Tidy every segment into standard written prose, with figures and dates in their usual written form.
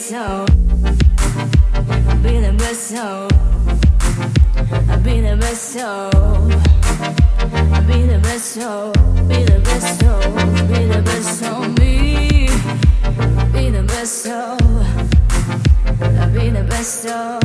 soul. Be the best soul. Be the best soul. Be the best soul. Be the best soul. Be the best soul. Be the best soul. Be the best soul. Be the best soul.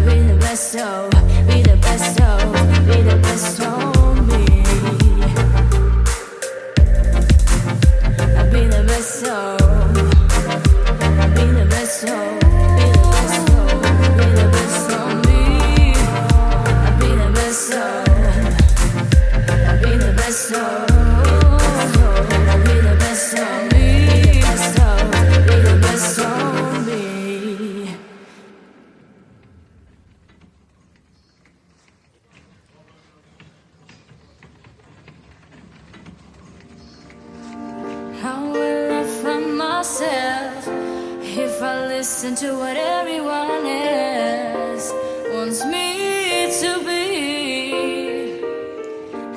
Be the best soul. Be the best soul. Be the best soul. Be the best soul. Be the best soul. Be the best soul. Be the best soul. Be the best soul. Be the best soul. Be the best soul. How will I find myself if I listen to what everyone else wants me to be?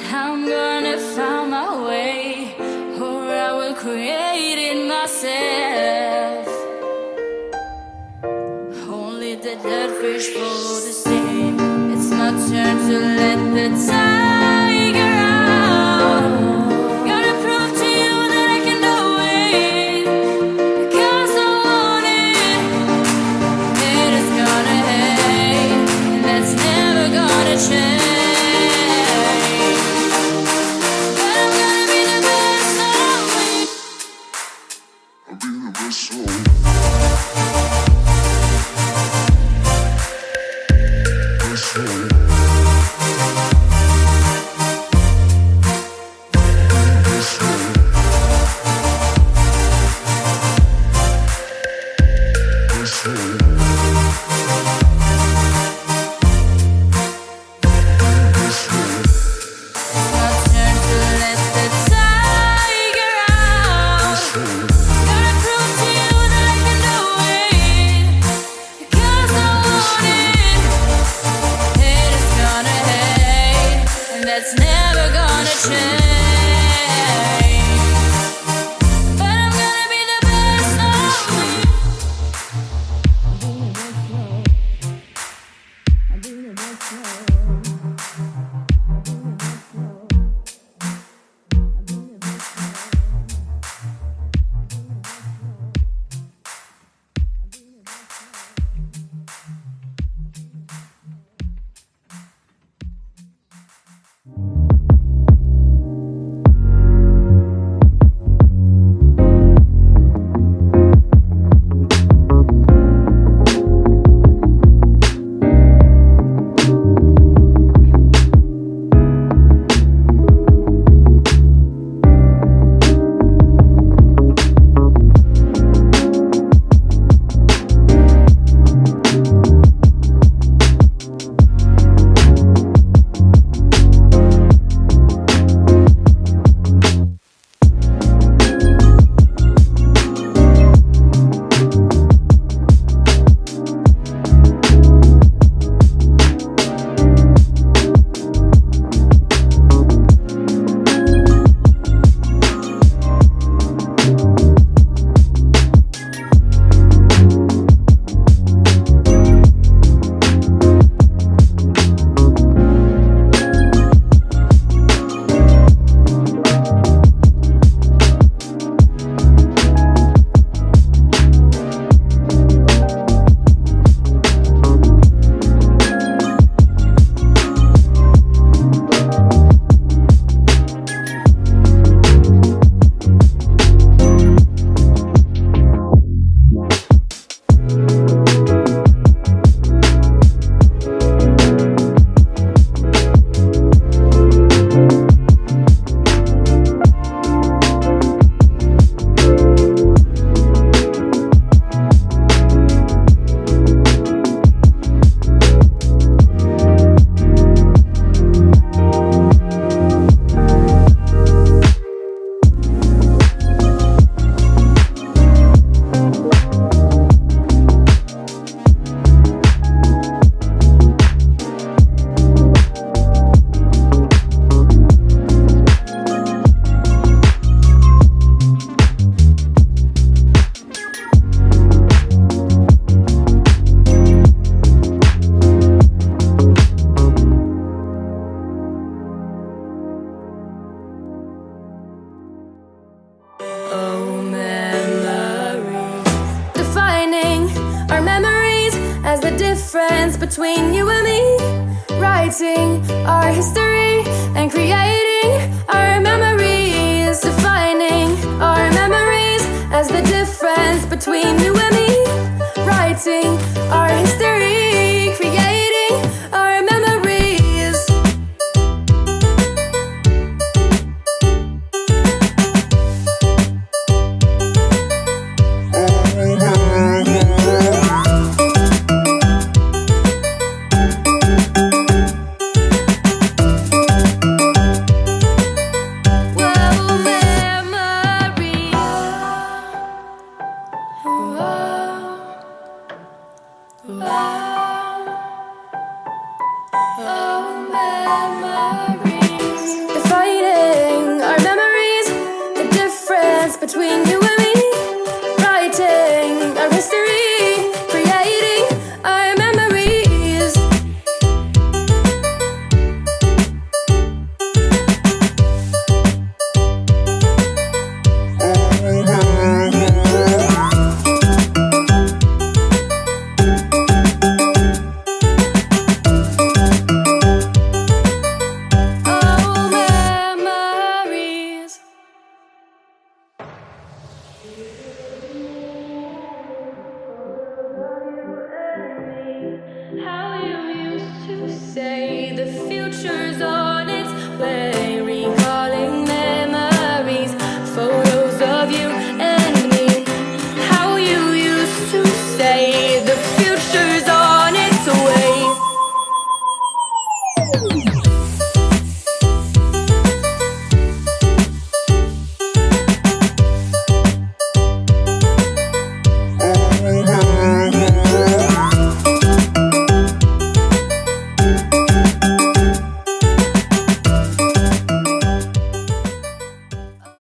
I'm gonna find my way, or I will create it myself. Only the dead fish follow the sea. It's my turn to let the tiger out. Gotta prove to you that I can do it, because I want it. Haters gonna hate, and that's never gonna change. But I'm gonna be the best of me. I'll be the best of me. Best of me. Gonna prove to you that I can difference between you and me. Writing our history and creating our memories. Defining our memories as the difference between you and me. Writing our history, creating our memories. Whoa, memories. Oh, memories. Defining our memories, the difference between you and me. Writing our history, creating our memories. Oh, memories.